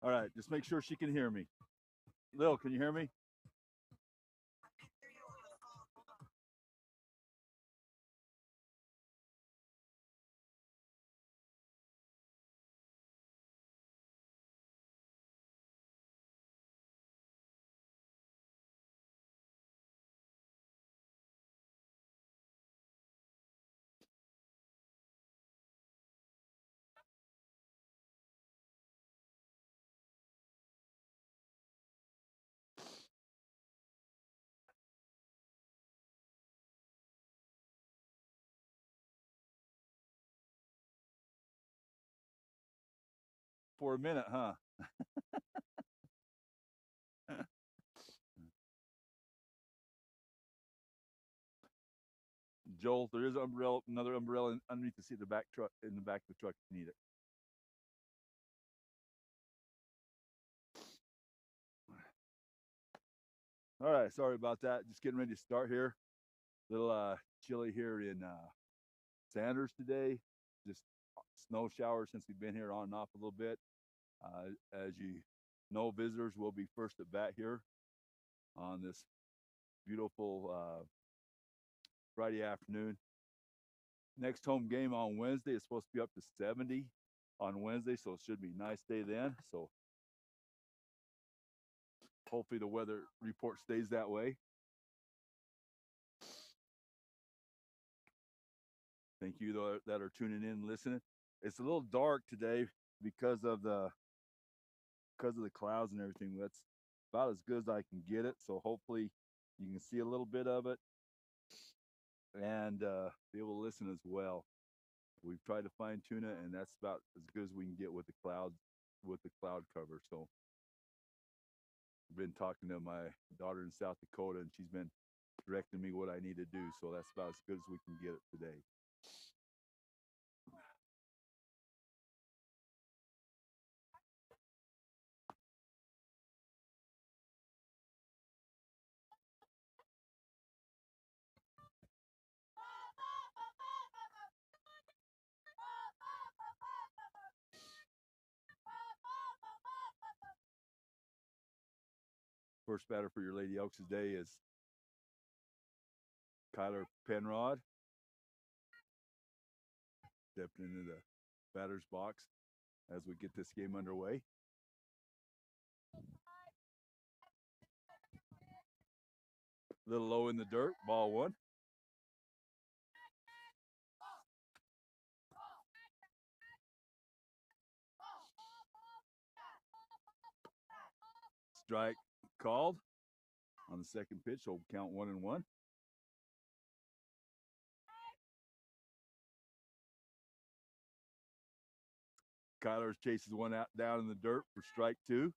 All right, just make sure she can hear me. Lil, can you hear me? For a minute, huh? Joel, there is umbrella, another umbrella underneath the seat of the back truck in the back of the truck if you need it. All right, sorry about that. Just getting ready to start here. Little chilly here in Sanders today. Just snow showers since we've been here on and off a little bit. As you know, visitors will be first at bat here on this beautiful Friday afternoon. Next home game on Wednesday is supposed to be up to 70 on Wednesday, so it should be a nice day then. So hopefully the weather report stays that way. Thank you that are tuning in and listening. It's a little dark today because of the clouds and everything. That's about as good as I can get it. So hopefully you can see a little bit of it and be able to listen as well. We've tried to fine tune it, and that's about as good as we can get with the cloud cover. So I've been talking to my daughter in South Dakota, and she's been directing me what I need to do. So that's about as good as we can get it today. First batter for your Lady Elks today is Kyler Penrod. Stepping into the batter's box as we get this game underway. A little low in the dirt, ball one. Strike called on the second pitch, so count 1-1. Kyler chases one out down in the dirt for strike two.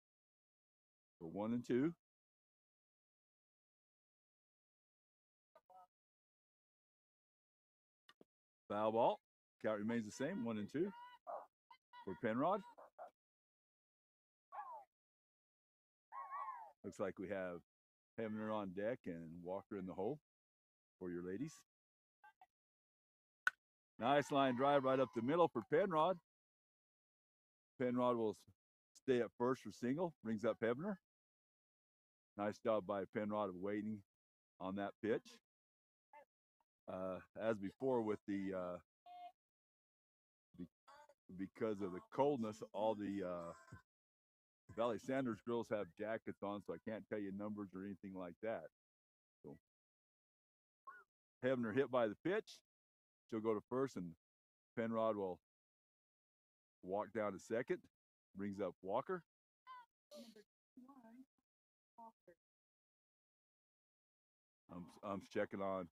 So 1-2. Foul ball. Count remains the same, 1-2 for Penrod. Looks like we have Hemner on deck and Walker in the hole for your ladies. Nice line drive right up the middle for Penrod. Penrod will stay at first for single, brings up Hebner. Nice job by Penrod of waiting on that pitch. As before with the because of the coldness, all the Valley Sanders girls have jackets on, so I can't tell you numbers or anything like that. So Hebner hit by the pitch. She'll go to first, and Penrod will walk down to second. Brings up Walker. I'm checking on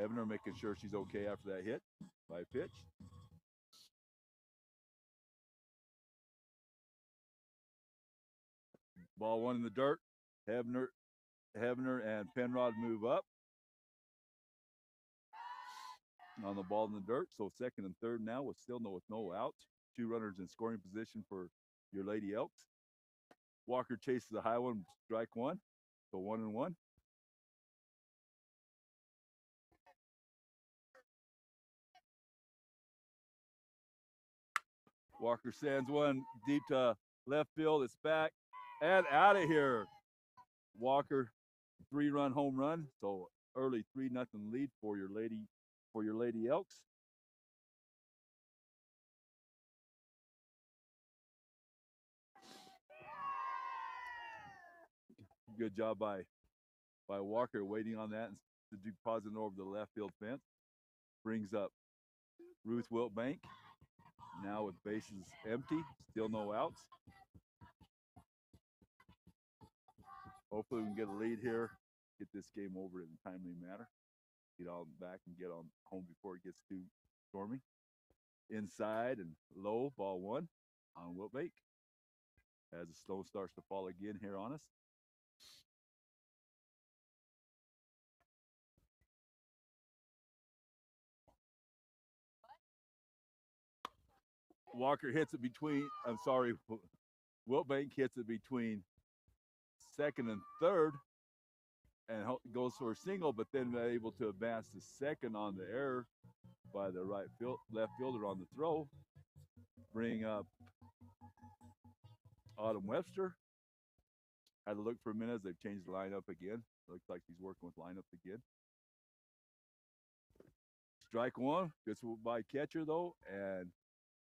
Hebner, making sure she's okay after that hit by pitch. Ball one in the dirt. Hebner and Penrod move up on the ball in the dirt. So second and third now with no outs. 2 runners in scoring position for your Lady Elks. Walker chases the high one, strike one. So 1-1. Walker sends one deep to Left field, it's back and out of here. Walker, 3-run home run. So early 3-0 lead for your Lady Elks. Good job by Walker waiting on that and depositing over the left field fence. Brings up Ruth Wiltbank. Now with bases empty, still no outs. Hopefully we can get a lead here, get this game over in a timely manner. Get on back and get on home before it gets too stormy. Inside and low, ball 1 on Wiltbank. As the snow starts to fall again here on us. Walker hits it between, Wiltbank hits it between second and third and goes for a single, but then able to advance to second on the error by the left fielder on the throw. Bring up Autumn Webster. Had to look for a minute as they've changed the lineup again. Looks like he's working with lineups again. Strike 1, gets by catcher though, and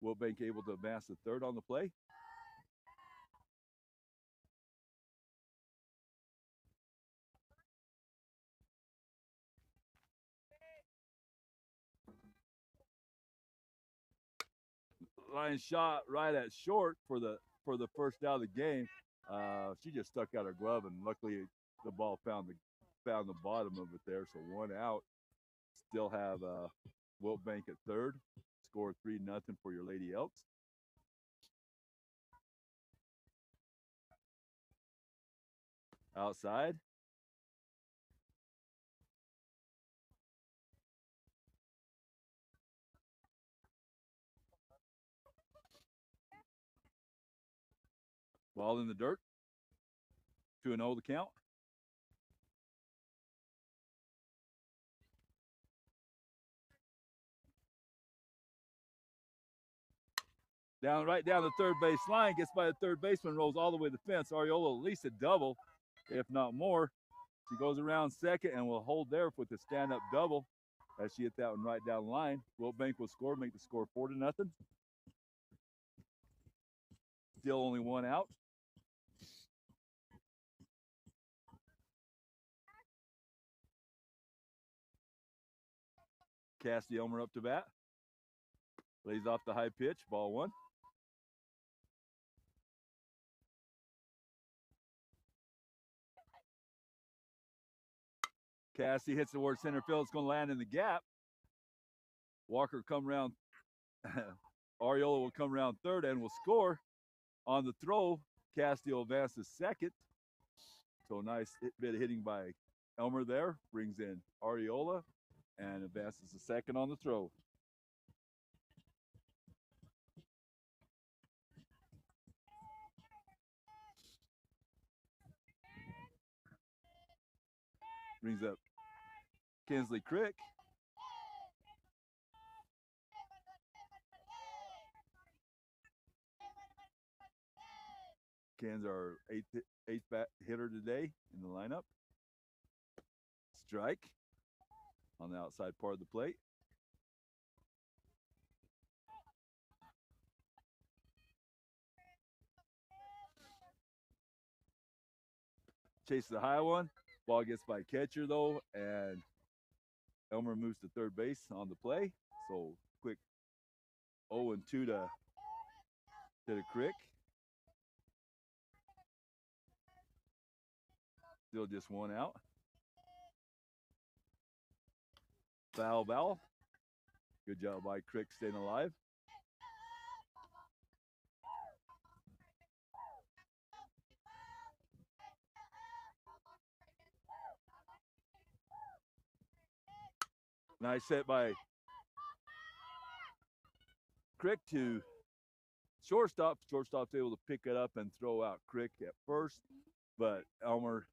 Wiltbank able to advance to third on the play. Line shot right at short for the first out of the game. She just stuck out her glove, and luckily the ball found the bottom of it there. So 1 out. Still have Wiltbank at third. Score 3-0 for your Lady Elks. Outside. Ball in the dirt. 2-0 the count. Right down the third base line, gets by the third baseman, rolls all the way to the fence. Ariola at least a double, if not more. She goes around second and will hold there with the stand-up double as she hit that one right down the line. Wiltbank will score, make the score 4-0. Still only 1 out. Cassidy Elmer up to bat. Lays off the high pitch, ball 1. Cassidy hits towards center field. It's going to land in the gap. Walker come around. Ariola will come around third and will score. On the throw, Cassidy will advance to second. So nice bit of hitting by Elmer there. Brings in Ariola and advances to second on the throw. Brings up Kinsley Crick. Ken's our eighth bat hitter today in the lineup. Strike on the outside part of the plate. Chase the high one. Ball gets by catcher though, and Elmer moves to third base on the play. So quick 0-2 to the Crick. Still just 1 out. Foul ball. Good job by Crick staying alive. Nice hit by Crick to shortstop. Shortstop's able to pick it up and throw out Crick at first, but Elmer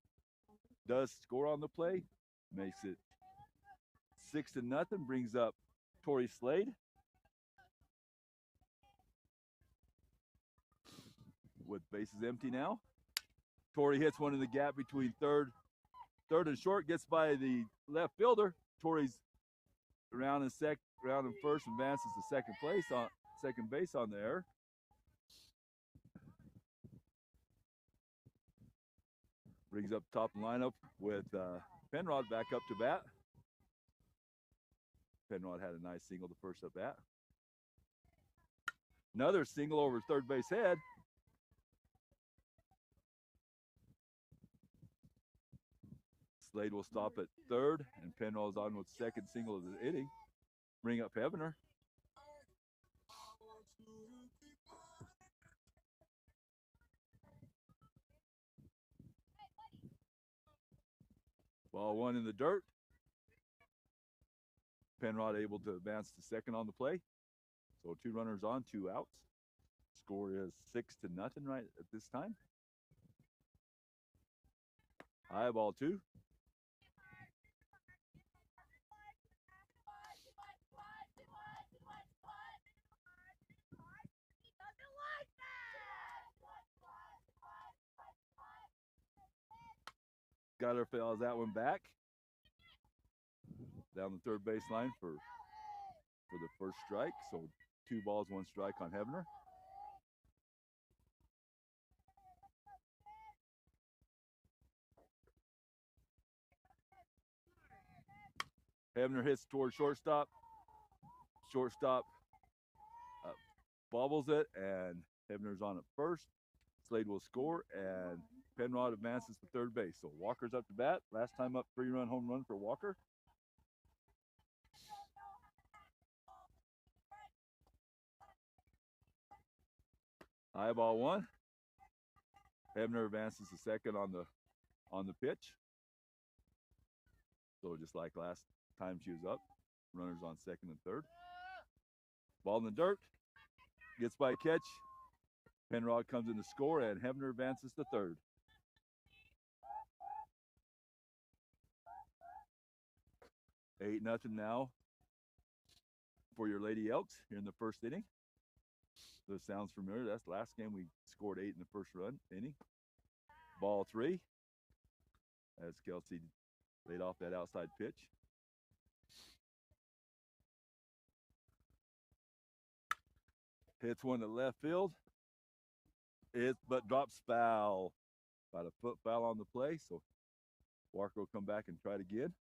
does score on the play, makes it 6-0, brings up Tori Slade. with bases empty now. Torrey hits one in the gap between third and short, gets by the left fielder. Torrey's around in first, advances to second base on the error. Brings up top lineup with Penrod back up to bat. Penrod had a nice single the first at bat. Another single over third base head. Slade will stop at third, and Penrod's on with second single of the inning. Bring up Heavener. Ball one in the dirt. Penrod able to advance to second on the play. So 2 runners on, 2 outs. Score is 6-0 right at this time. High ball 2. Skyler fouls that one back. Down the third baseline for the first strike. So 2 balls, 1 strike on Heavener. Heavener hits towards shortstop. Shortstop bobbles it, and Heavener's on at first. Slade will score, and Penrod advances to third base. So Walker's up to bat. Last time up, 3-run home run for Walker. High ball 1. Heavener advances to second on the pitch. So just like last time she was up, runners on second and third. Ball in the dirt. Gets by a catch. Penrod comes in to score, and Heavener advances to third. Eight nothing now for your Lady Elks here in the first inning. This sounds familiar. That's the last game we scored 8 in the first inning. Ball 3. As Kelsey laid off that outside pitch. Hits one to left field. But drops foul. About a foot foul on the play. So Walker will come back and try it again.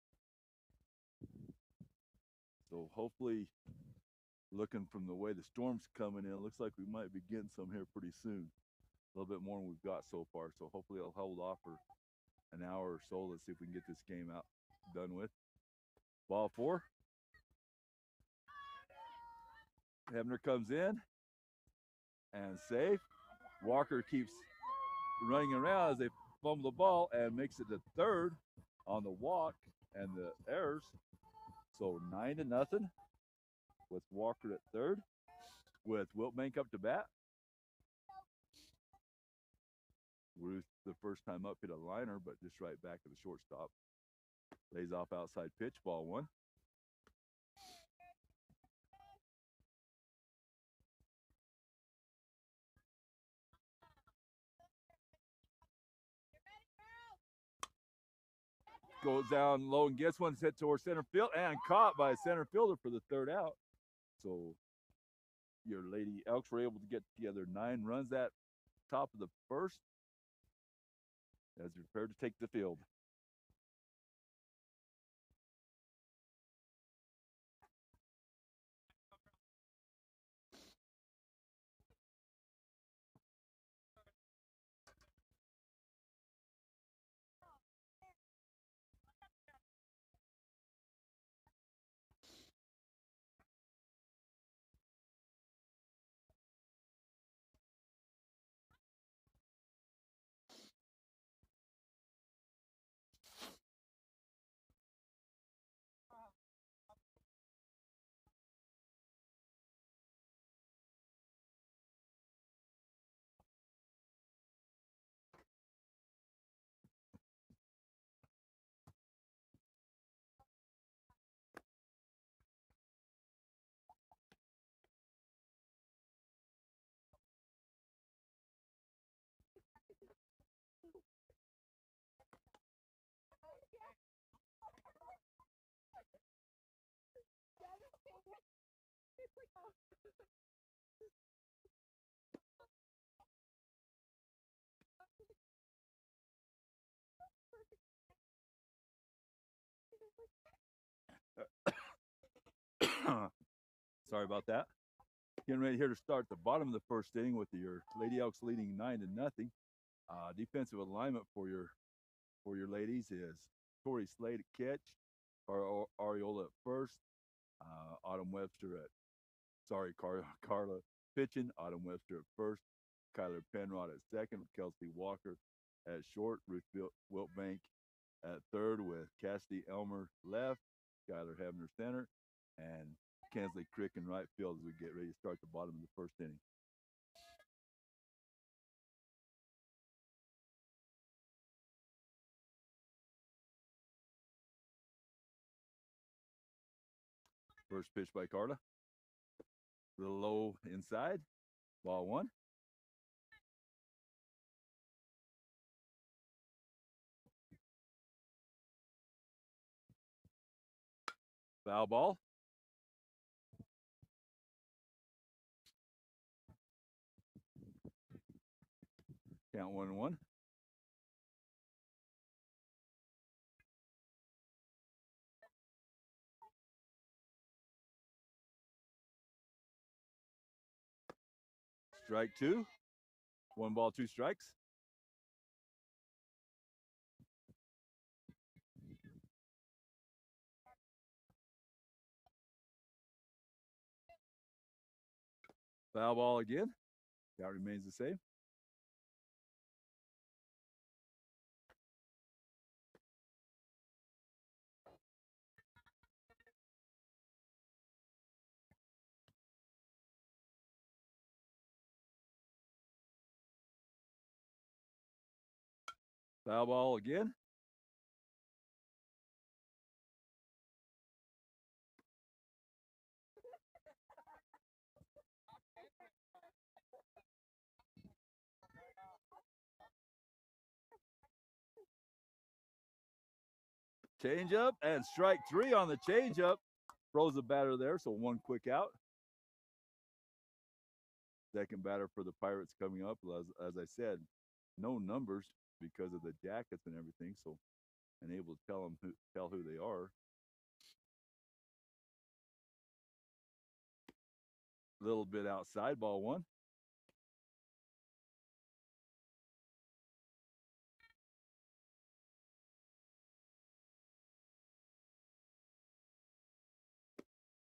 So hopefully, looking from the way the storm's coming in, it looks like we might be getting some here pretty soon. A little bit more than we've got so far. So hopefully it'll hold off for an hour or so. Let's see if we can get this game out done with. Ball 4. Heavener comes in and safe. Walker keeps running around as they fumble the ball and makes it to third on the walk and the errors. So 9-0 with Walker at third, with Wiltbank up to bat. Ruth, the first time up, hit a liner, but just right back to the shortstop. Lays off outside pitch, ball 1. Goes down low and gets one, hit towards center field, and caught by a center fielder for the third out. So your Lady Elks were able to get together 9 runs at top of the first as they're prepared to take the field. Sorry about that. Getting ready here to start the bottom of the first inning with your Lady Elks leading 9-0. Defensive alignment for your ladies is Tori Slade at catch, Ariola at first, Autumn Webster at Carla pitching, Autumn Webster at first, Kyler Penrod at second, Kelsey Walker at short, Ruth Wiltbank at third with Cassidy Elmer left, Skylar Hebner center, and Kensley Crick in right field as we get ready to start the bottom of the first inning. First pitch by Carla. A little low inside. Ball one. Foul ball. Count 1-1. Strike two. 1 ball, 2 strikes. Foul ball again. Count remains the same. Foul ball again. Change up and strike 3 on the change up. Throws the batter there, so 1 quick out. Second batter for the Pirates coming up. As I said, no numbers because of the jackets and everything, so unable to tell who they are. A little bit outside, ball 1.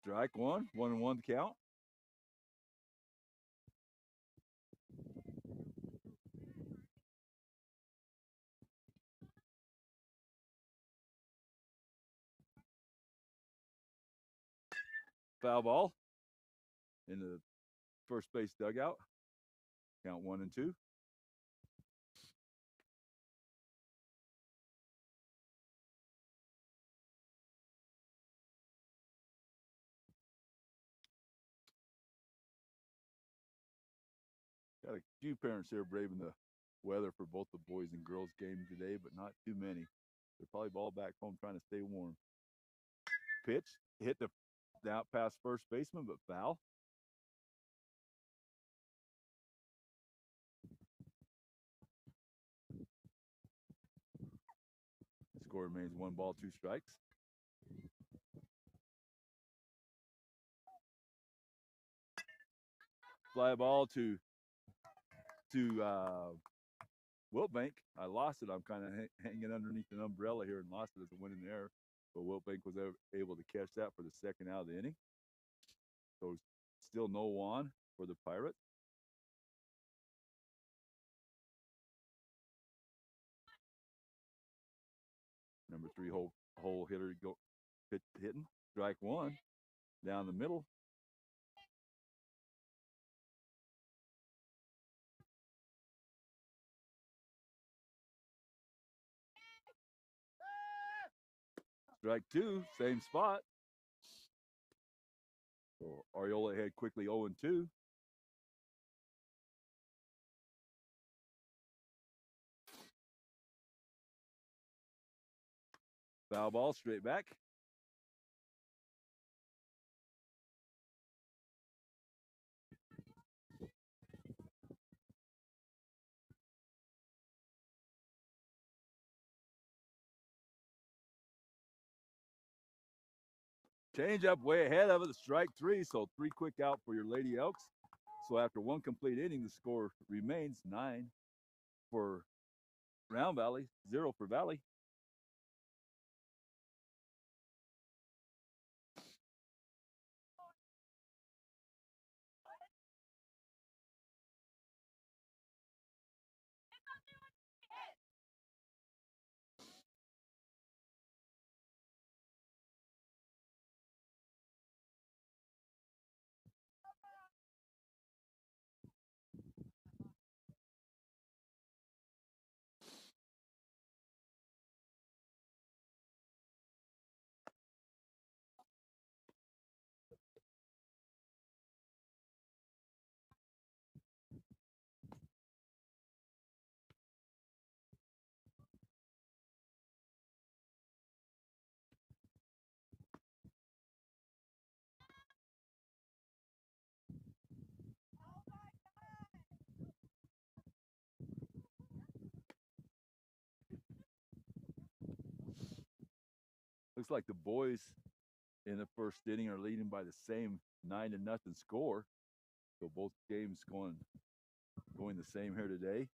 Strike 1, 1-1 count. Foul ball in the first base dugout. Count 1-2. Got a few parents here braving the weather for both the boys and girls game today, but not too many. They're probably all back home trying to stay warm. Pitch hit the out past first baseman, but foul. The score remains 1 ball, 2 strikes. Fly ball to Wiltbank. I lost it. I'm kind of hanging underneath an umbrella here and lost it as it went in the air. But Wiltbank was able to catch that for the second out of the inning. So still no on for the Pirates. Number 3 hole hitter hitting. Strike 1 down the middle. Strike 2, same spot. So Ariola head quickly 0-2. Foul ball straight back. Change up way ahead of it, strike 3, so 3 quick out for your Lady Elks. So after 1 complete inning, the score remains 9 for Round Valley, 0 for Valley. Looks like the boys in the first inning are leading by the same 9-0 score. So both games going the same here today.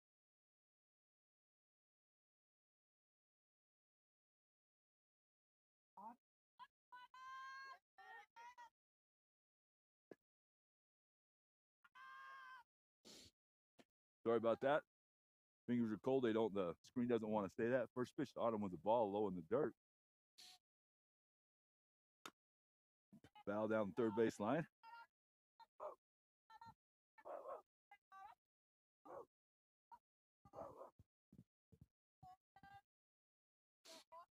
Sorry about that. Fingers are cold. The screen doesn't want to say that. First pitch to Autumn with the ball low in the dirt. Foul down the third base line.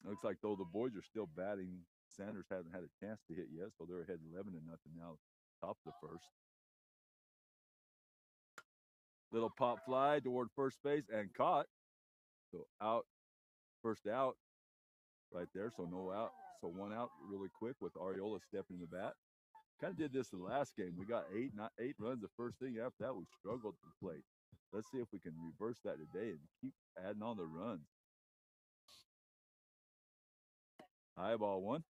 Looks like though the boys are still batting. Sanders hasn't had a chance to hit yet, so they're ahead 11-0 now, top of the first. Little pop fly toward first base and caught. So out, first out right there. So no out. So 1 out really quick with Ariola stepping in the bat. Kind of did this in the last game. We got 8 runs the first inning. After that, we struggled to the plate. Let's see if we can reverse that today and keep adding on the runs. High ball 1.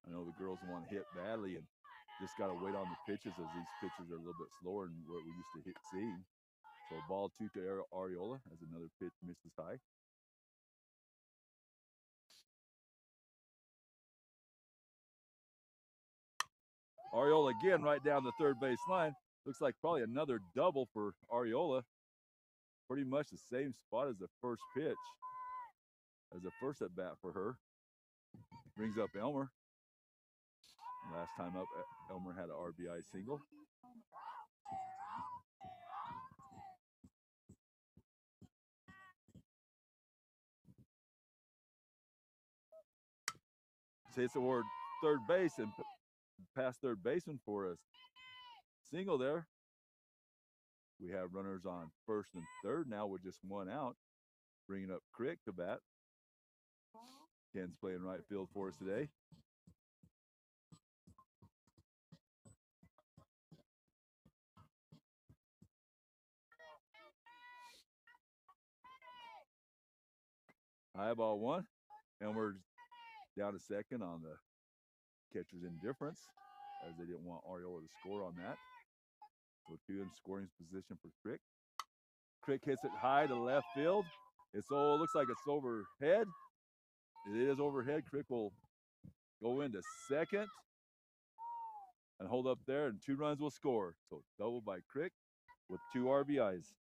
I know the girls want to hit badly and just got to wait on the pitches as these pitchers are a little bit slower than what we used to seeing. So ball 2 to Ariola as another pitch misses high. Ariola again right down the third base line. Looks like probably another double for Ariola. Pretty much the same spot as the first pitch, as the first at bat for her. Brings up Elmer. Last time up, Elmer had an RBI single. Hits toward third base and past third baseman for us. Single there. We have runners on first and third now with just 1 out. Bringing up Crick to bat. Ken's playing right field for us today. High ball 1. Elmer's down to second on the catcher's indifference, as they didn't want Ariola to score on that. So 2 in scoring position for Crick. Crick hits it high to left field. It looks like it's overhead. It is overhead. Crick will go into second and hold up there, and 2 runs will score. So double by Crick with 2 RBIs.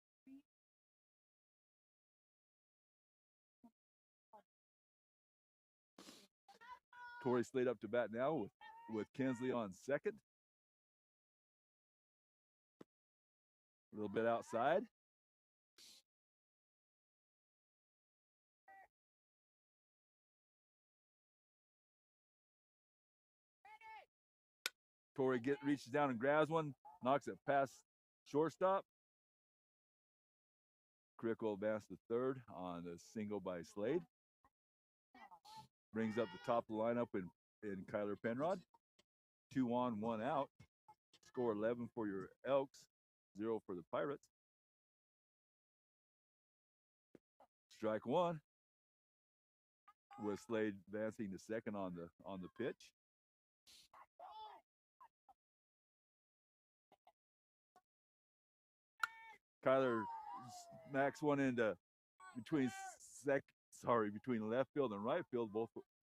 Tori Slade up to bat now with Kinsley on second. A little bit outside. Tori reaches down and grabs one, knocks it past shortstop. Crick will advance to third on a single by Slade. Brings up the top of the lineup in Kyler Penrod. 2 on, 1 out. Score 11 for your Elks, 0 for the Pirates. Strike 1. with Slade advancing to second on the pitch. Kyler smacks one into between left field and right field. Both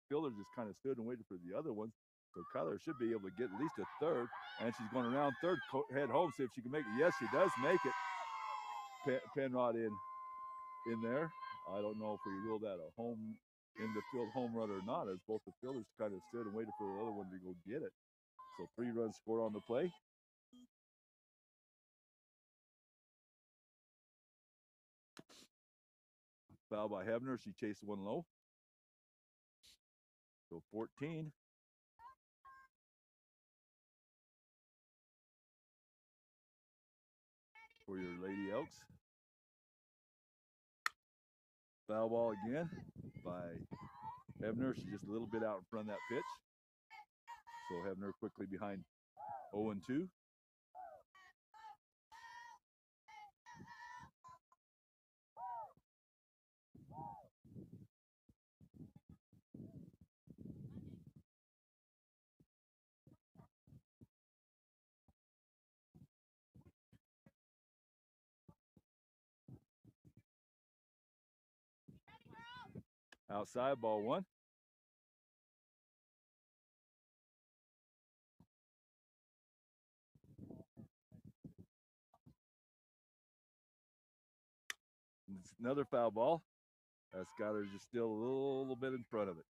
fielders just kind of stood and waited for the other ones. So Kyler should be able to get at least a third, and she's going around third, head home, see if she can make it. Yes, she does make it. Penrod in there. I don't know if we ruled that a home in the field home run or not, as both the fielders kind of stood and waited for the other one to go get it. So 3 runs scored on the play. Foul by Hebner. She chased one low. So 14. For your Lady Elks. Foul ball again by Hebner. She's just a little bit out in front of that pitch. So Hebner quickly behind 0-2. Outside, ball 1. It's another foul ball. Skyler's just still a little bit in front of it.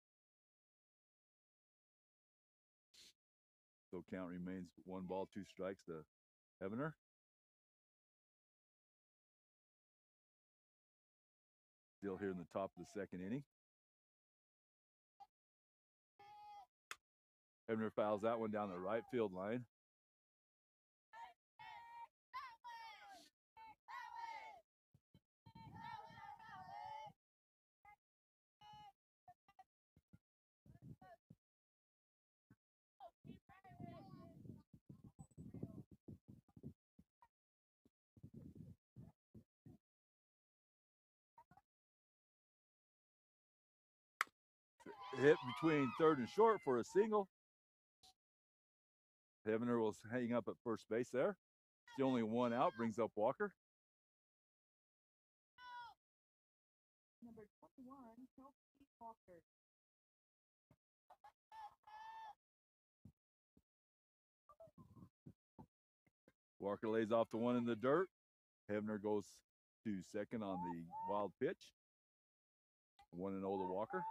So count remains 1 ball, 2 strikes to Hebner. Still here in the top of the 2nd inning. Hebner fouls that one down the right field line. Hit between third and short for a single. Hebner will hang up at first base there. It's the only 1 out, brings up Walker. Number 21, Kelsey Walker. Walker lays off the one in the dirt. Hebner goes to second on the wild pitch. 1-0 to Walker.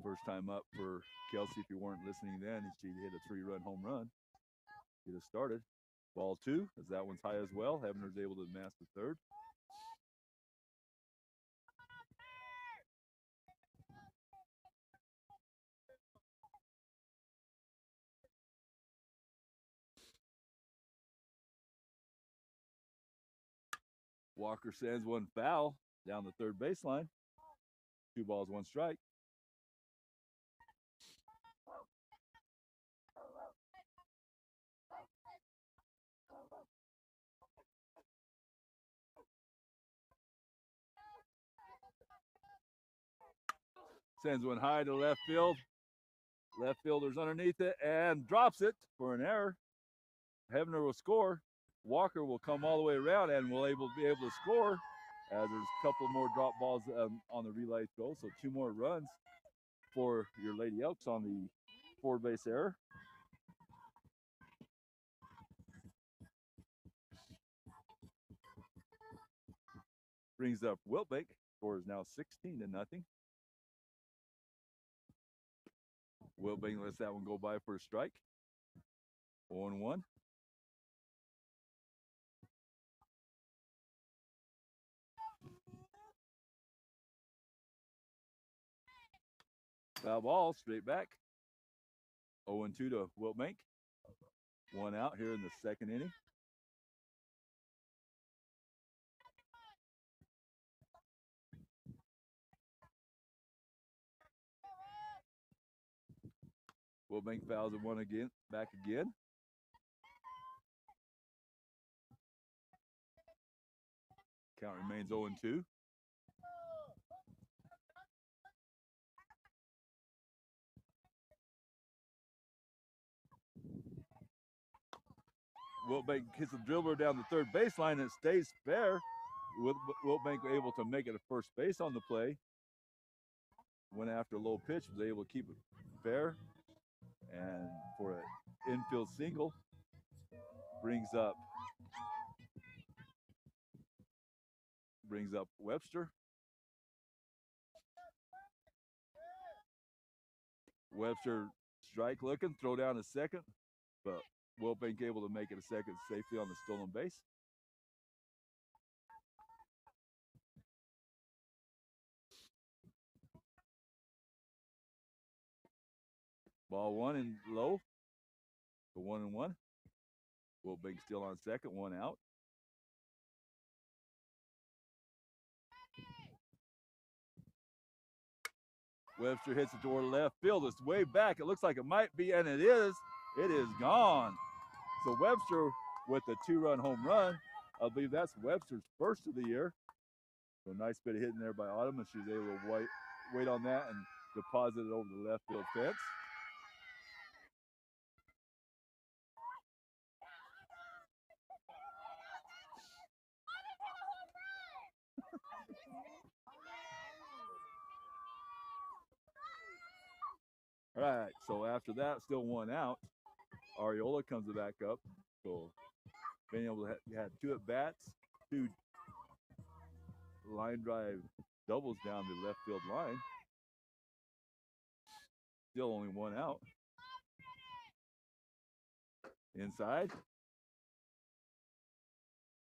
First time up for Kelsey. If you weren't listening then, she hit a 3-run home run. Get us started. Ball 2, as that one's high as well. Hebner's able to mass the third. Walker sends one foul down the third baseline. 2 balls, 1 strike. Sends one high to left field. Left fielder's underneath it and drops it for an error. Hebner will score. Walker will come all the way around and will be able to score, as there's a couple more drop balls on the relay throw. So 2 more runs for your Lady Elks on the forward base error. Brings up Wiltbank. Score is now 16-0. Wiltbank lets that one go by for a strike. 0-1. Foul ball, straight back. 0-2 to Wiltbank. 1 out here in the 2nd inning. Wiltbank fouls it 1 again, back again. Count remains 0-2. Wiltbank hits a dribbler down the third baseline and it stays fair. Wiltbank able to make it a first base on the play. Went after a low pitch, was able to keep it fair. And for an infield single, brings up Webster. Webster strike looking, throw down a second, but Wiltbank able to make it a second safely on the stolen base. Ball one and low. The 1-1. Wiltbank still on second, one out. Webster hits it toward left field. It's way back. It looks like it might be, and it is. It is gone. So Webster with a 2-run home run. I believe that's Webster's first of the year. So nice bit of hitting there by Autumn, and she was able to wait on that and deposit it over the left field fence. All right, so after that, still one out. Ariola comes back up. So being able to have 2 at-bats, 2 line drive doubles down the left field line. Still only one out. Inside.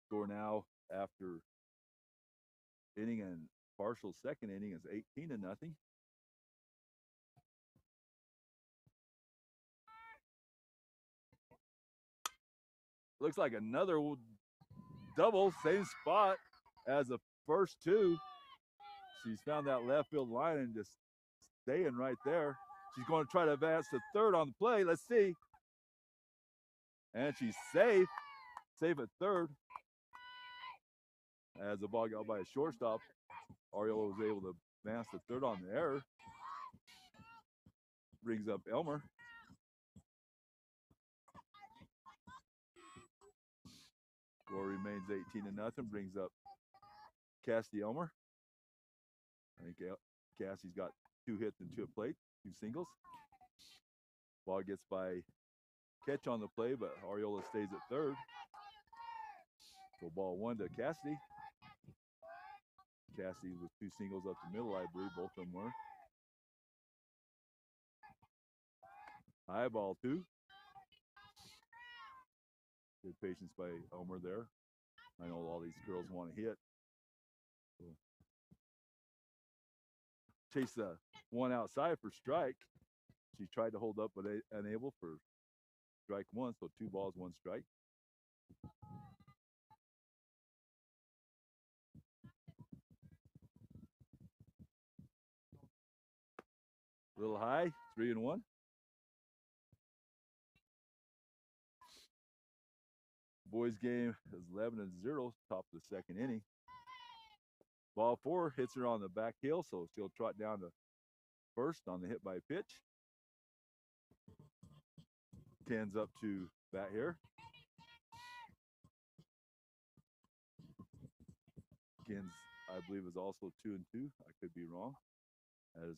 Score now after inning and partial second inning is 18-0. Looks like another double, same spot as the first 2. She's found that left field line and just staying right there. She's going to try to advance to third on the play. Let's see. And she's safe. Safe at third. As the ball got out by a shortstop, Ariola was able to advance to third on the error. Brings up Elmer. Score remains 18-0. Brings up Cassidy Elmer. I think Cassie's got 2 hits and 2 at plate, 2 singles. Ball gets by catch on the play, but Ariola stays at third. So ball 1 to Cassidy. Cassidy with 2 singles up the middle, I believe both of them were. High ball 2. Good patience by Elmer there. I know all these girls want to hit. So chase the one outside for strike. She tried to hold up, but unable for strike 1. So 2 balls, 1 strike. A little high, 3-1. Boys game is 11-0, top of the second inning. Ball 4 hits her on the back heel, so she'll trot down to first on the hit by pitch. Ken's up to bat here. Ken's, I believe, is also 2-2. I could be wrong, as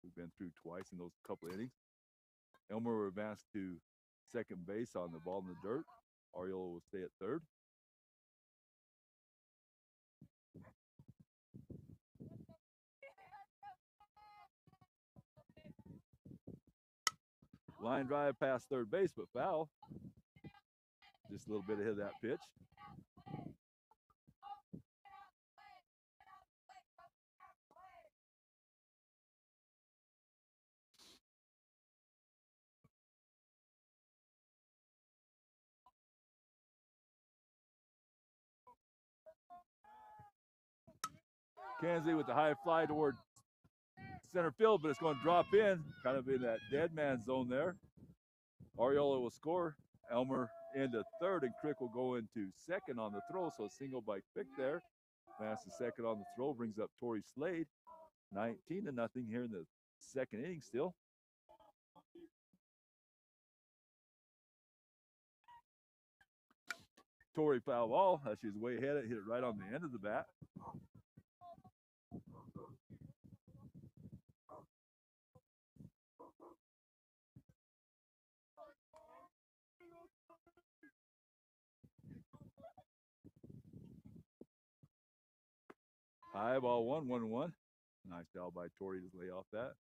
we've been through twice in those couple innings. Elmer will advance to second base on the ball in the dirt. Ariola will stay at third. Line drive past third base, but foul. Just a little bit ahead of that pitch. Kenzie with the high fly toward center field, but it's going to drop in, kind of in that dead man zone there. Ariola will score. Elmer into third, and Crick will go into second on the throw. So single by Crick there. Pass the second on the throw, brings up Tori Slade. 19-0 here in the second inning still. Tori foul ball. She was way ahead. It hit it right on the end of the bat. High ball 1-1-1. Nice foul by Tori to lay off that.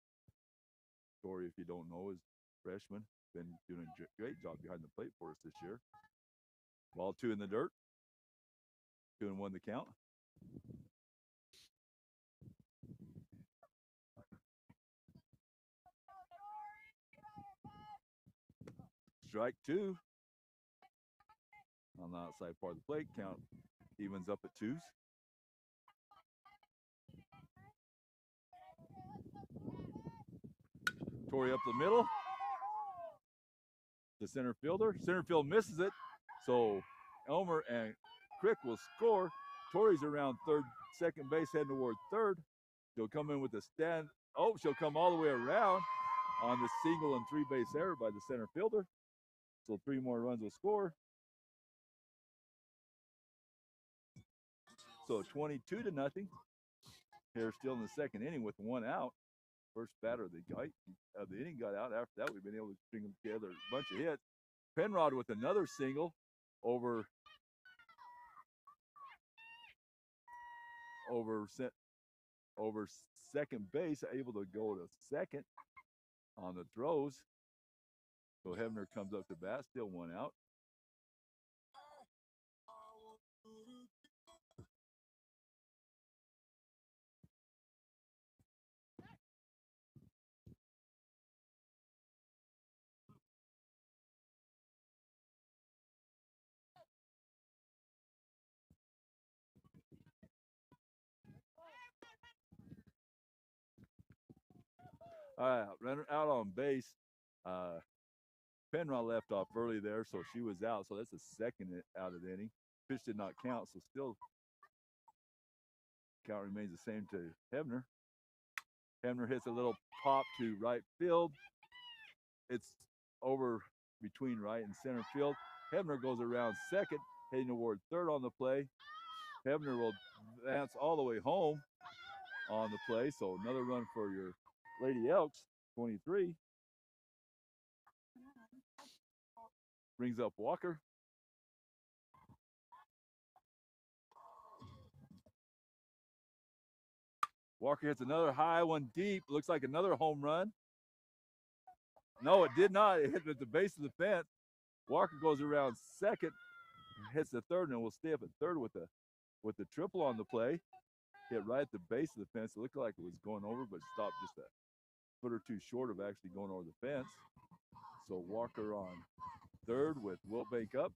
Tori, if you don't know, is freshman. Been doing a great job behind the plate for us this year. Ball 2 in the dirt. 2-1 the count. Strike 2. On the outside part of the plate, count evens up at 2s. Tori up the middle. The center fielder. Center field misses it. So Elmer and Crick will score. Tori's around second base, heading toward third. She'll come in with a stand. Oh, she'll come all the way around on the single and 3-base error by the center fielder. So 3 more runs will score. So 22-0. Here still in the second inning with 1 out. First batter of the inning got out. After that, we've been able to string them together a bunch of hits. Penrod with another single over second base, able to go to second on the throws. So Hebner comes up to bat, still 1 out. Runner out on base. Penrod left off early there, so she was out. So that's the second out of the inning. Pitch did not count, so still count remains the same to Hebner. Hebner hits a little pop to right field. It's over between right and center field. Hebner goes around second, heading toward third on the play. Hebner will advance all the way home on the play. So another run for your Lady Elks, 23. Brings up Walker. Walker hits another high one deep. Looks like another home run. No, it did not. It hit at the base of the fence. Walker goes around second, hits the third, and will stay up at third with the triple on the play. Hit right at the base of the fence. It looked like it was going over, but stopped just a foot or two short of actually going over the fence. So Walker on third with Wiltbank up.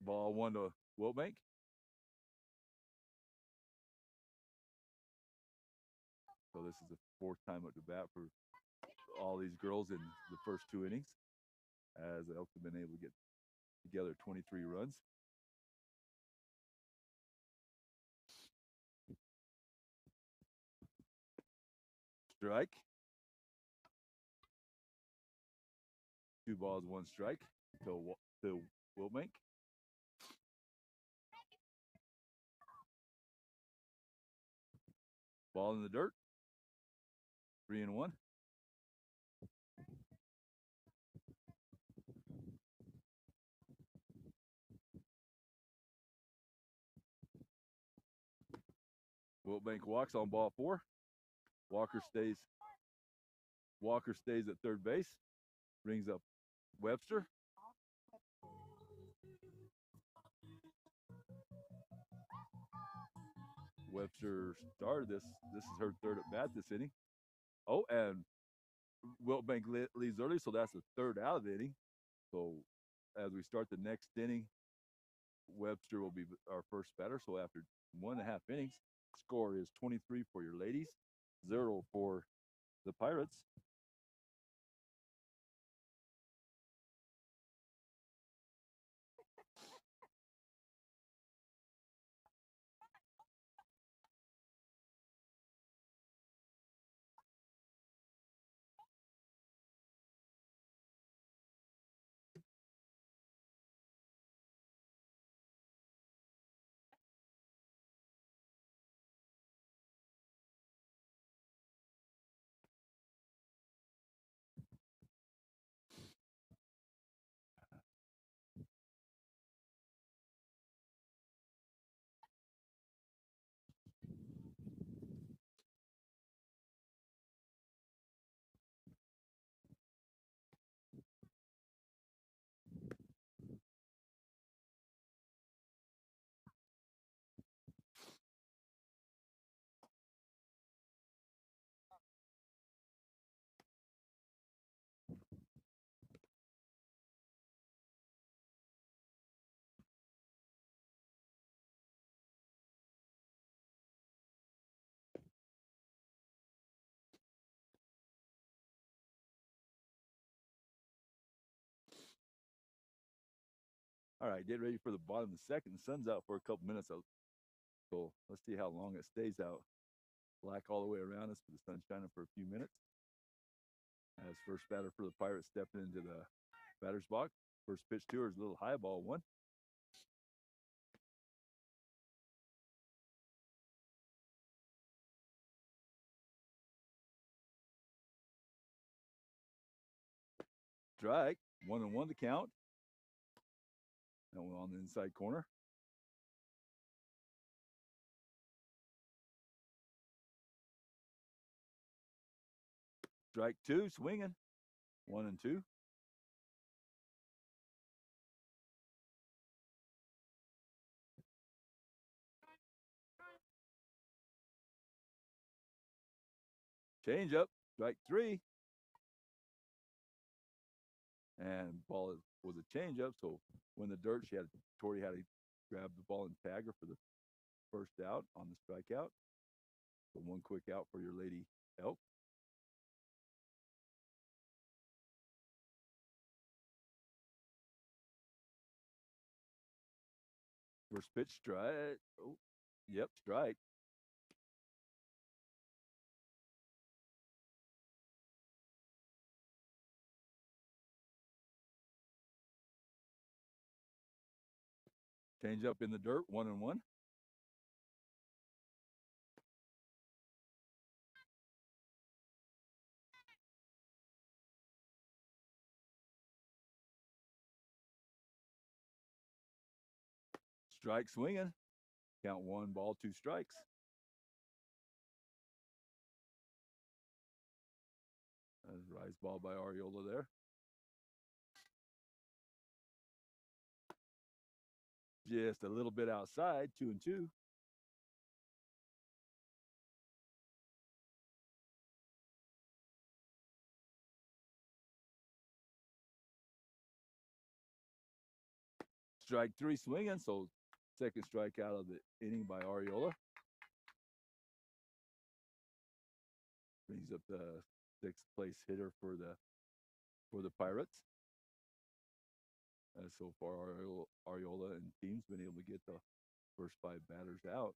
Ball 1 to Wiltbank. So this is the 4th time at the bat for all these girls in the first 2 innings, as the Elks have been able to get together 23 runs. Strike. 2 balls, 1 strike to Wiltbank. Ball in the dirt. 3-1. Wiltbank walks on ball 4. Walker stays at third base. Brings up Webster. Webster started this. This is her 3rd at bat this inning. Oh, and Wiltbank leads early, so that's the 3rd out of the inning. So as we start the next inning, Webster will be our first batter. So after 1.5 innings, score is 23 for your ladies, 0 for the Pirates. All right, get ready for the bottom of the second. The sun's out for a couple minutes, so let's see how long it stays out. Black all the way around us, but the sun's shining for a few minutes. As first batter for the Pirates stepping into the batter's box. First pitch to her is a little high ball one. Strike, 1-1 to count. That one on the inside corner. Strike two, swinging. 1-2. Change up, strike three. And ball was a change up, so when the dirt, Tori had to grab the ball and tag her for the first out on the strikeout. So one quick out for your Lady Elk. First pitch, strike. Oh, yep, strike. Change up in the dirt, 1-1. Strike swinging. Count 1 ball, 2 strikes. Rise ball by Arriola there. Just a little bit outside, 2-2. Strike three swinging, so second strikeout of the inning by Arriola. Brings up the 6th place hitter for the Pirates. So far, Arriola and team's been able to get the first 5 batters out.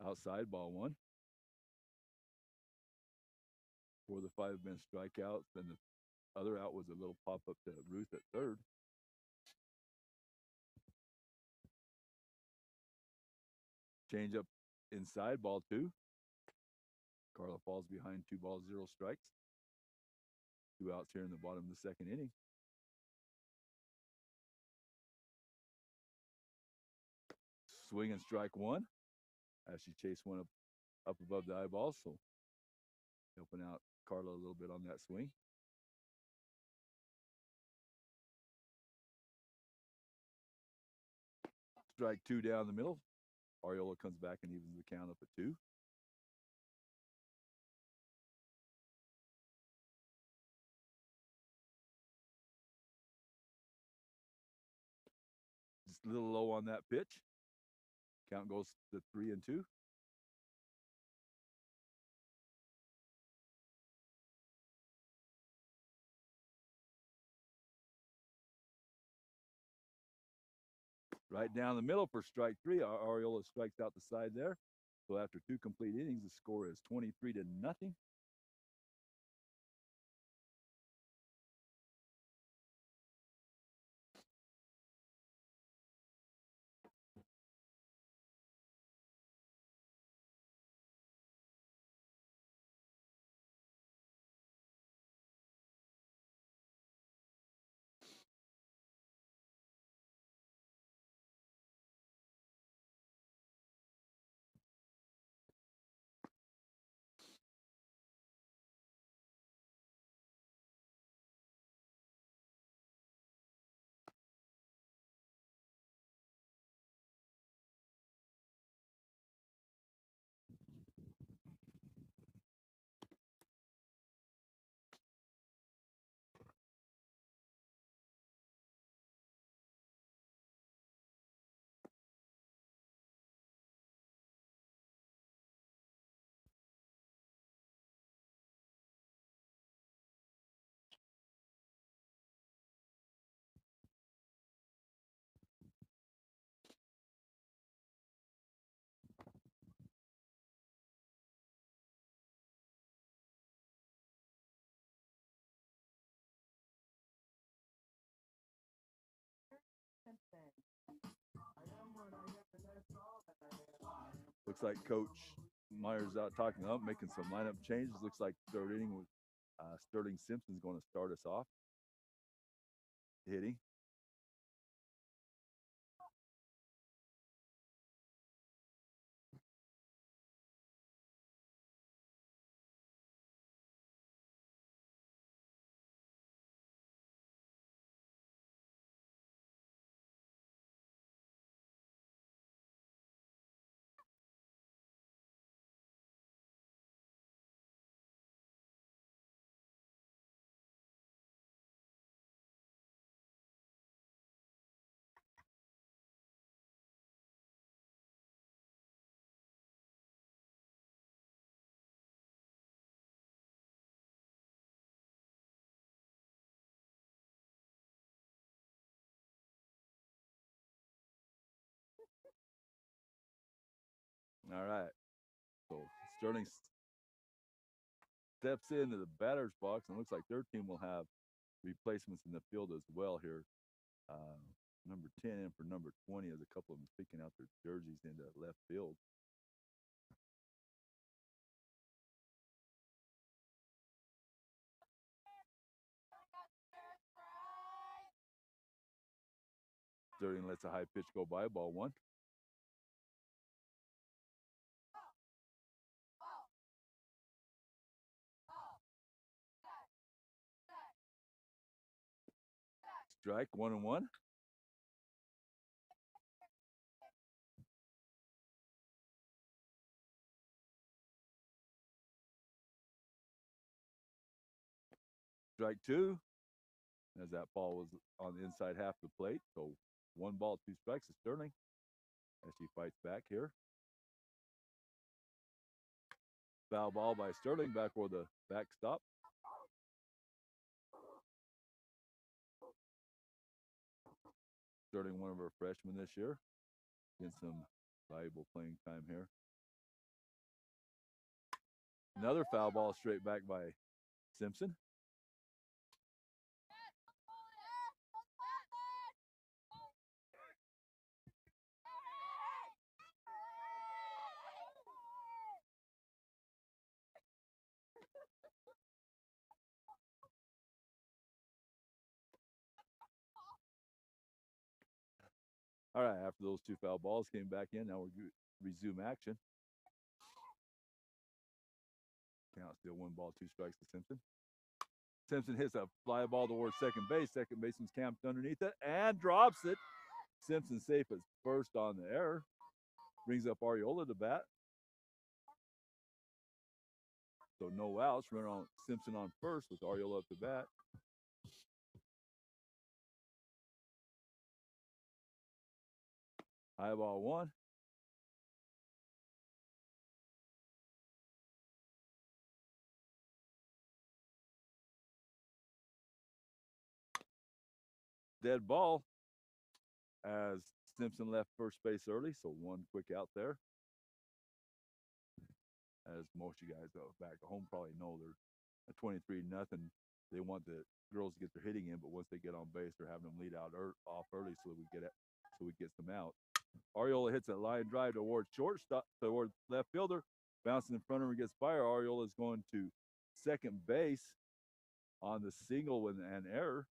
Outside, ball one. For the 5-man strikeouts, and the other out was a little pop up to Ruth at third. Change up inside, ball 2. Carla falls behind 2 balls, 0 strikes. 2 outs here in the bottom of the second inning. Swing and strike 1 as she chased one up above the eyeballs, so helping out Carla a little bit on that swing. Strike 2 down the middle. Arriola comes back and evens the count up at 2. Just a little low on that pitch. Count goes to 3-2. Right down the middle for strike 3. Arriola strikes out the side there. So after 2 complete innings, the score is 23-0. Looks like Coach Myers out talking up, making some lineup changes. Looks like third inning with Sterling Simpson's going to start us off hitting. All right. So Sterling steps into the batter's box, and looks like their team will have replacements in the field as well here. Uh, number 10 and for number 20 as a couple of them picking out their jerseys into left field. Sterling lets a high pitch go by, ball one. Strike, 1-1. Strike two, as that ball was on the inside half of the plate. So 1 ball, 2 strikes to Sterling as he fights back here. Foul ball by Sterling back for the backstop. Sterling, one of our freshmen this year, getting some valuable playing time here. Another foul ball straight back by Simpson. All right, after those 2 foul balls came back in, now we're resume action. Count still 1 ball, 2 strikes to Simpson. Simpson hits a fly ball towards second base. Second baseman's camped underneath it and drops it. Simpson safe at first on the error. Brings up Arriola to bat. So no outs. Runner on Simpson on first with Arriola up to bat. High ball 1. Dead ball as Simpson left first base early. So 1 quick out there. As most of you guys back at home probably know, they're at 23-0. They want the girls to get their hitting in, but once they get on base, they're having them lead out off early so we get some out. Arriola hits a line drive towards shortstop, toward left fielder, bouncing in front of him, gets by. Arriola is going to second base on the single with an error.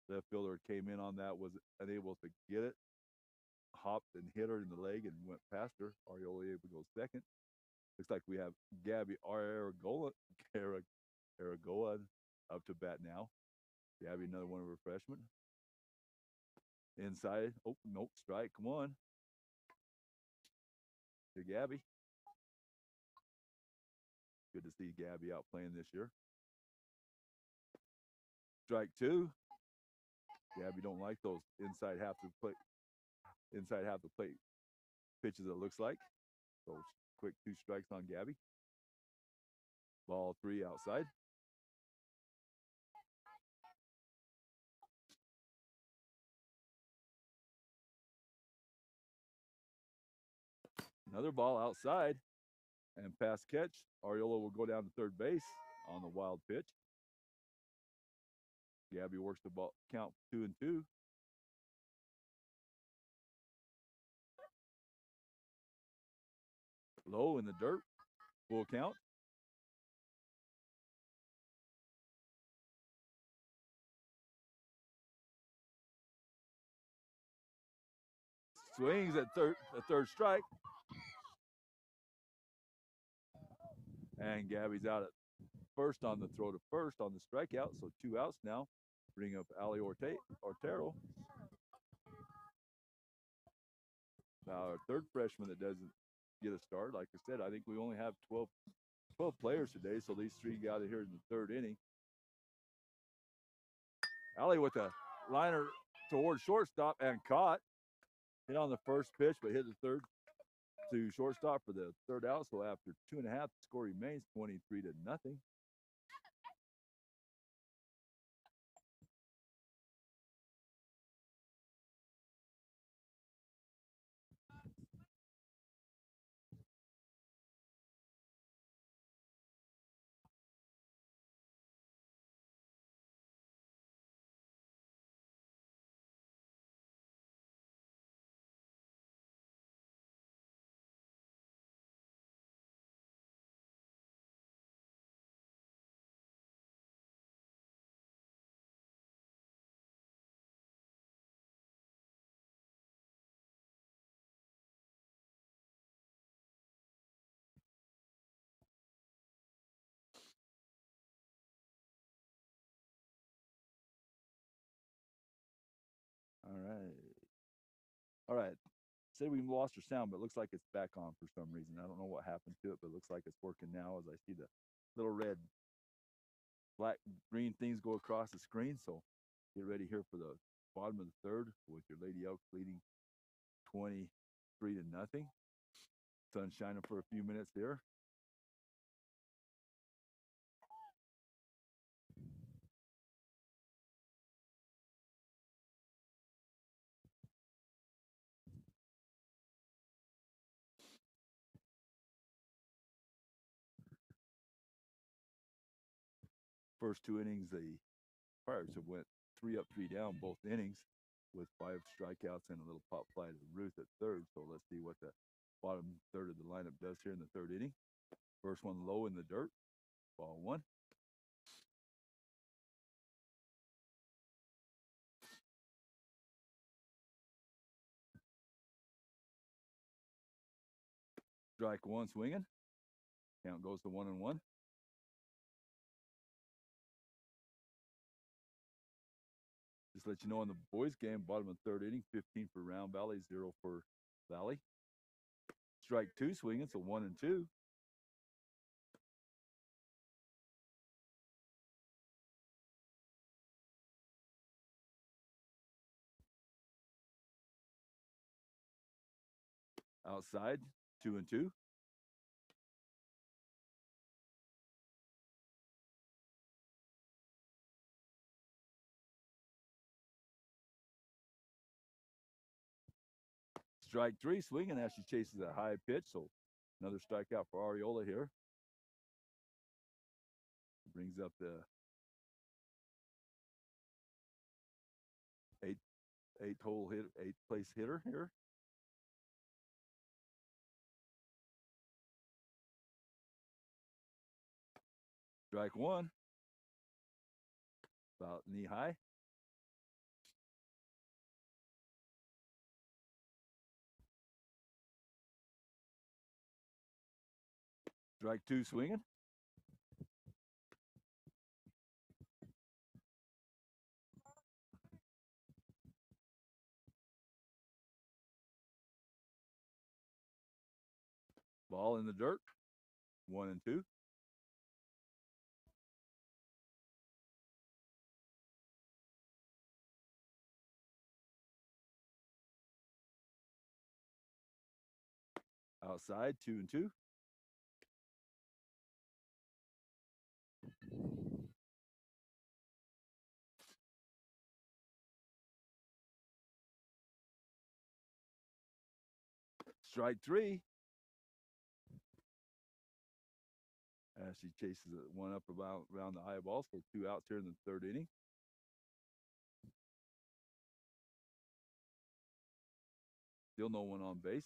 Left fielder came in on that, was unable to get it, hopped and hit her in the leg and went past her. Arriola able to go second. Looks like we have Gabby Aragoa up to bat now. Gabby, another one of her freshmen. Inside. Oh, nope. Strike 1 to Gabby. Good to see Gabby out playing this year. Strike 2. Gabby don't like those inside half the plate pitches, it looks like. So quick 2 strikes on Gabby. Ball 3 outside. Another ball outside and pass catch. Arriola will go down to third base on the wild pitch. Gabby works the ball count 2-2. Low in the dirt. Full count. Swings at third strike. And Gabby's out at first on the throw to first on the strikeout. So 2 outs now. Bring up Ali Ortero. Now our third freshman that doesn't get a start. Like I said, I think we only have 12 players today. So these 3 got here in the 3rd inning. Ali with a liner towards shortstop and caught. Hit on the first pitch, but hit the third to shortstop for the 3rd out. So after 2.5, the score remains 23-0. All right. Say we lost our sound, but it looks like it's back on for some reason. I don't know what happened to it, but it looks like it's working now as I see the little red, black, green things go across the screen. So get ready here for the bottom of the 3rd with your Lady Elks leading 23-0. Sun shining for a few minutes there. First 2 innings, the Pirates have went 3 up, 3 down both innings with 5 strikeouts and a little pop fly to Ruth at 3rd. So let's see what the bottom 3rd of the lineup does here in the 3rd inning. First one low in the dirt. Ball 1. Strike 1 swinging. Count goes to 1-1. Just let you know in the boys game, bottom of 3rd inning, 15 for Round Valley, 0 for Valley. Strike 2 swinging, so 1-2. Outside, 2-2. Strike 3 swinging as she chases a high pitch, so another strikeout for Ariola here. Brings up the eighth place hitter here. Strike 1. About knee high. Strike 2 swinging. Ball in the dirt. 1-2. Outside, 2-2. Strike 3. As she chases one up around the eyeball, so 2 outs here in the 3rd inning. Still no one on base.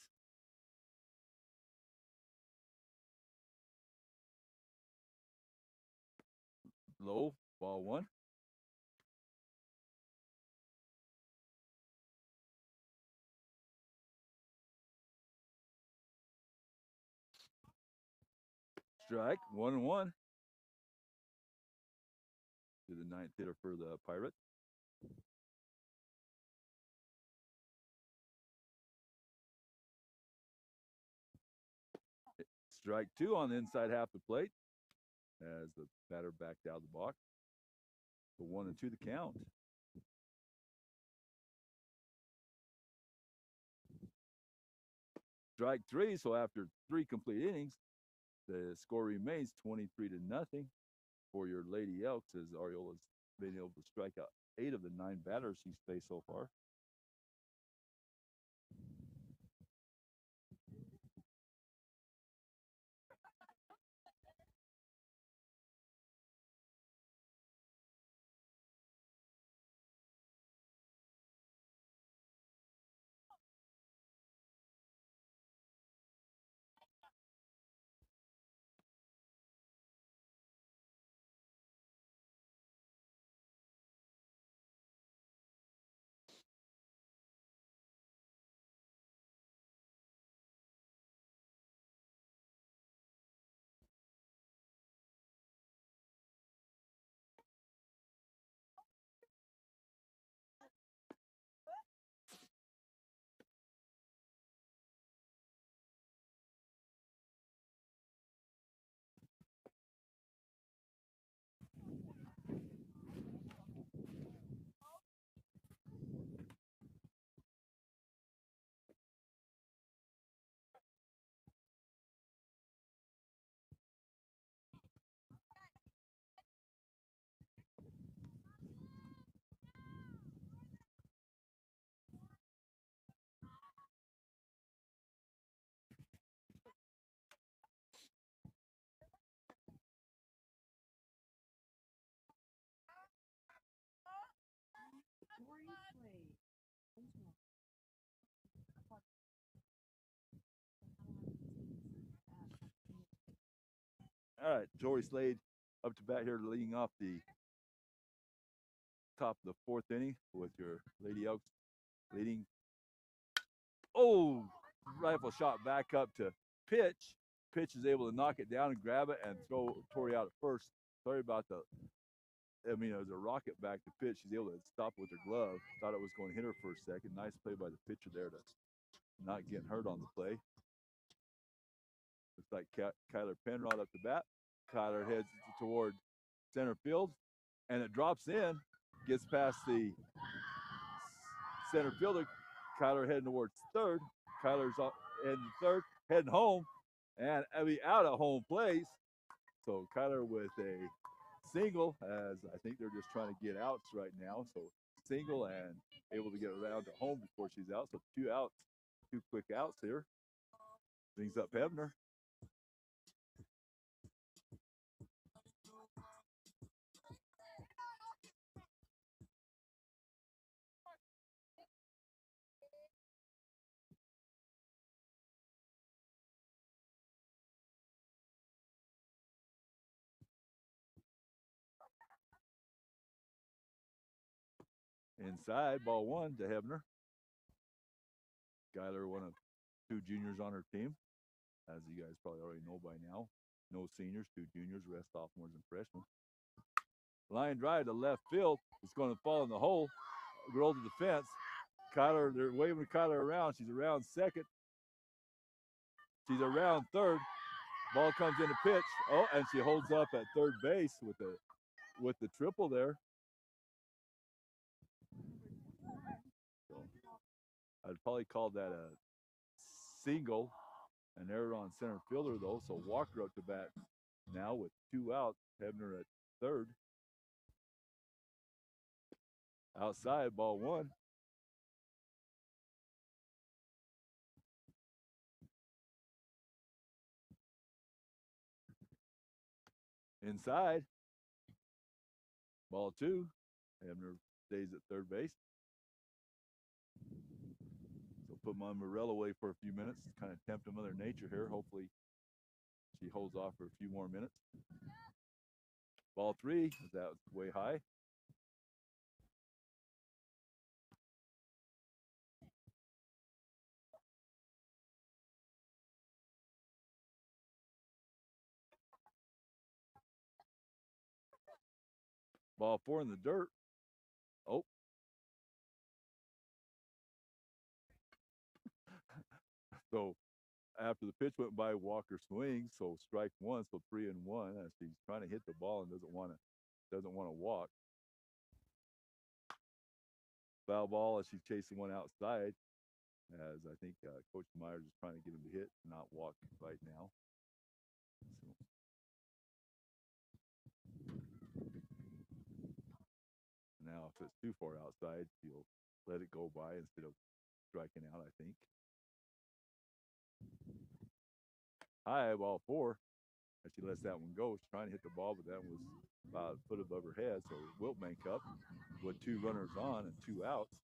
Low, ball one. Strike, 1-1. To the ninth hitter for the Pirates. Strike two on the inside half the plate as the batter backed out of the box. So 1-2 the count. Strike three. So after 3 complete innings, the score remains 23-0 for your Lady Elks as Ariola's been able to strike out 8 of the 9 batters he's faced so far. All right, Jory Slade up to bat here, leading off the top of the 4th inning with your Lady Elks leading. Oh, rifle shot back up to Pitch. Pitch is able to knock it down and grab it and throw Tori out at first. Sorry about the. I mean, it was a rocket back to Pitch. She's able to stop with her glove. Thought it was going to hit her for a second. Nice play by the pitcher there to not getting hurt on the play. Looks like Kyler Penrod up to bat. Kyler heads toward center field, and it drops in, gets past the center fielder. Kyler heading towards third. Kyler's heading third, heading home, and Abby out at home place. So Kyler with a single, as I think they're just trying to get outs right now. So single and able to get around to home before she's out. So 2 outs, 2 quick outs here. Brings up Hebner. Inside, ball 1 to Hebner. Skyler, one of 2 juniors on her team, as you guys probably already know by now. No seniors, 2 juniors, rest sophomores and freshmen. Line drive to left field. It's going to fall in the hole. Roll to the fence. Kyler, they're waving Kyler around. She's around second. She's around third. Ball comes into pitch. Oh, and she holds up at third base with the triple there. So I'd probably call that a single. An error on center fielder though. So Walker up to bat now with 2 outs. Hebner at third. Outside, ball 1. Inside, ball 2. Hebner stays at third base. So put my Morel away for a few minutes, kind of tempt Mother Nature here. Hopefully she holds off for a few more minutes. Ball 3, that was way high. Ball 4 in the dirt. Oh. So after the pitch went by, Walker swings, so strike 1, so 3-1. As he's trying to hit the ball and doesn't want to walk. Foul ball as she's chasing one outside. As I think Coach Myers is trying to get him to hit, not walk right now. So now, if it's too far outside, he'll let it go by instead of striking out, I think. High, ball 4. As she lets that one go, she's trying to hit the ball, but that was about a foot above her head. So Wilkbank up with 2 runners on and 2 outs.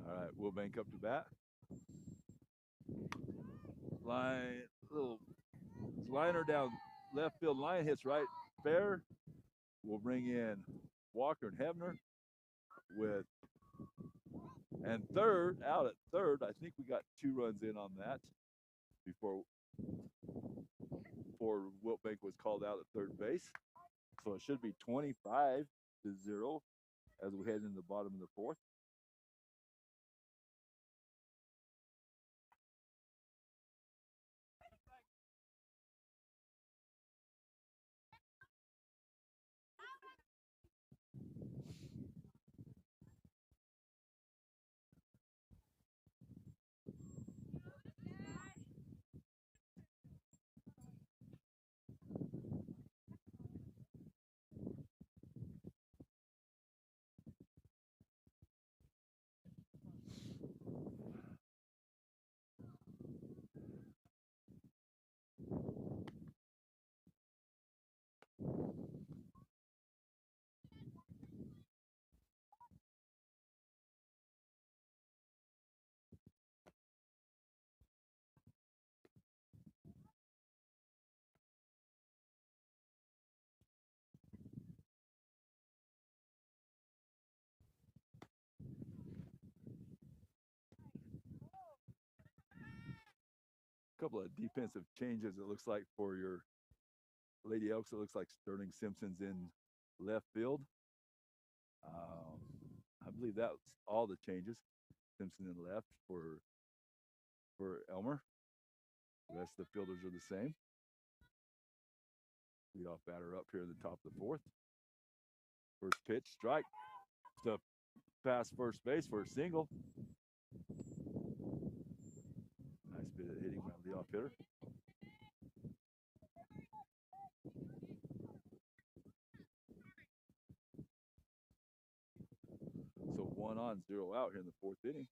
All right, Wilkbank up to bat. Little liner down left field line, hits right fair. We'll bring in Walker and Hebner with, and third, out at third. I think we got 2 runs in on that before Wilkbank was called out at third base. So it should be 25-0 as we head into the bottom of the 4th. Couple of defensive changes, it looks like, for your Lady Elks. It looks like Sterling Simpson's in left field. I believe that's all the changes. Simpson in left for Elmer. The rest of the fielders are the same. Leadoff batter up here at the top of the 4th. First pitch, strike to pass first base for a single. Nice bit of hitting by the leadoff hitter. So 1 on, 0 out here in the 4th inning.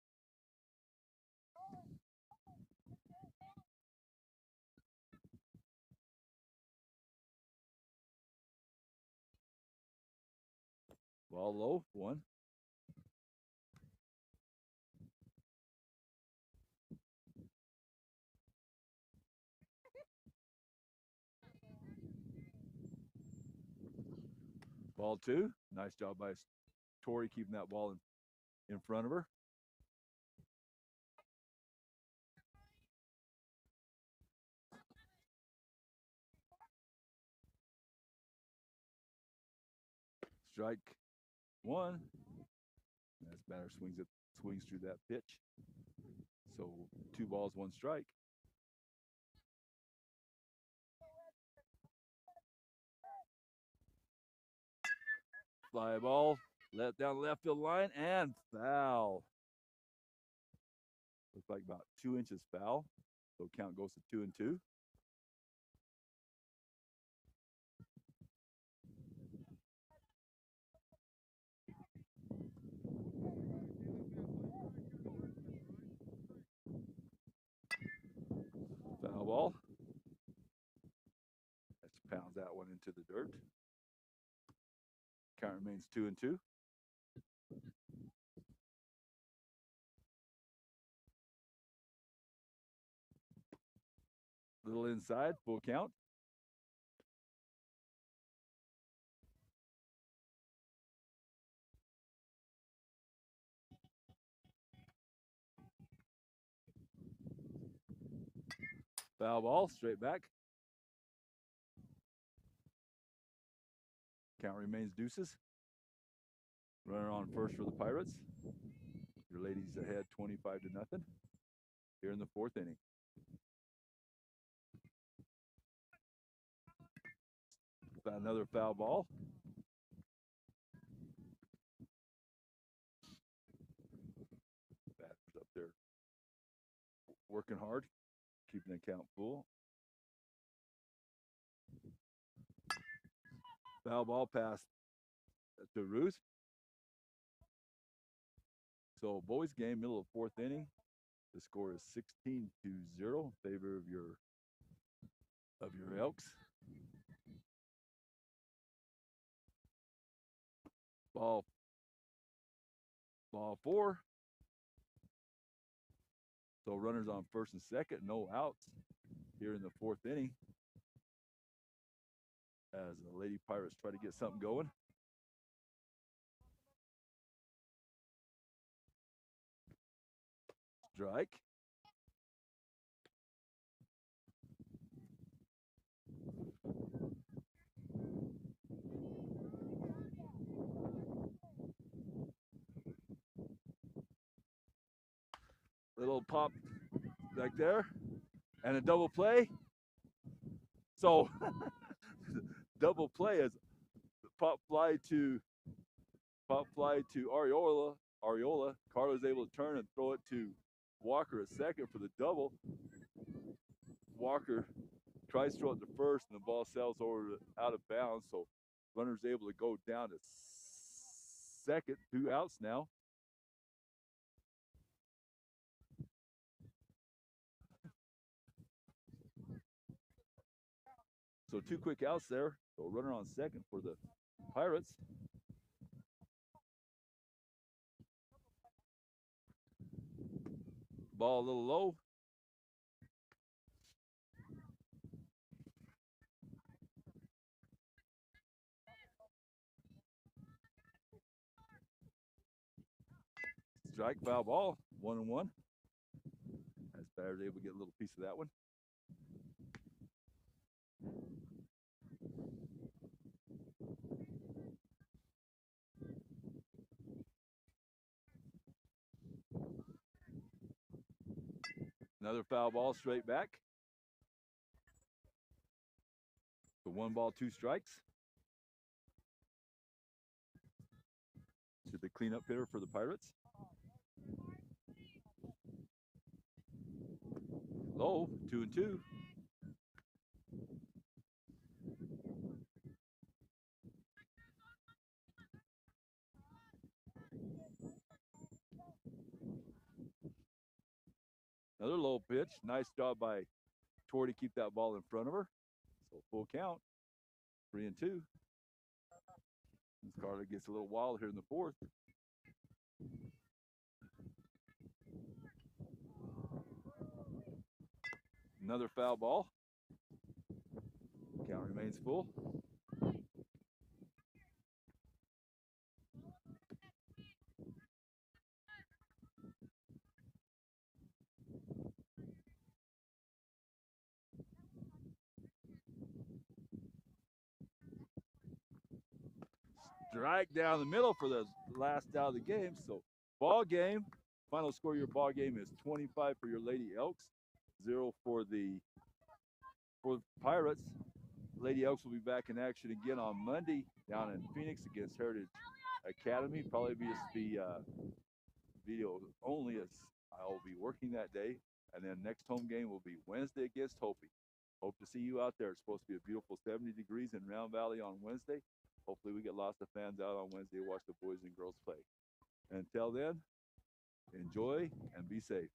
Ball low, 1. Ball 2. Nice job by Tori keeping that ball in front of her. Strike 1. As batter swings through that pitch. So 2 balls, 1 strike. Fly ball, let down the left field line, and foul. Looks like about 2 inches foul. So count goes to 2-2. that one into the dirt. Count remains 2-2. Little inside, full count. Foul ball, straight back. Count remains deuces. Runner on first for the Pirates. Your ladies ahead 25-0 here in the fourth inning. Another foul ball. Batters up there working hard, keeping the count full. Foul ball pass to Ruth. So boys game, middle of fourth inning. The score is 16-0 in favor of your Elks. Ball 4. So runners on first and second, no outs here in the fourth inning. As the Lady Pirates try to get something going. Strike. Little pop back there and a double play. So double play is pop fly to Ariola. Carlos able to turn and throw it to Walker at second for the double. Walker tries to throw it to first, and the ball sails over out of bounds. So runner's able to go down to second. 2 outs now. So 2 quick outs there. So runner on second for the Pirates. Ball a little low. Strike, foul ball, 1-1. As batter's able to get a little piece of that one. Another foul ball straight back. So 1 ball, 2 strikes. To the cleanup hitter for the Pirates. Low, 2-2. Another low pitch. Nice job by Tori to keep that ball in front of her. So full count, 3-2. Carla gets a little wild here in the fourth. Another foul ball. Count remains full. Strike down the middle for the last out of the game. So ball game. Final score of your ball game is 25 for your Lady Elks, 0 for the Pirates. Lady Elks will be back in action again on Monday down in Phoenix against Heritage Academy. Probably be video only, as I will be working that day. And then next home game will be Wednesday against Hopi. Hope to see you out there. It's supposed to be a beautiful 70 degrees in Round Valley on Wednesday. Hopefully we get lots of fans out on Wednesday to watch the boys and girls play. Until then, enjoy and be safe.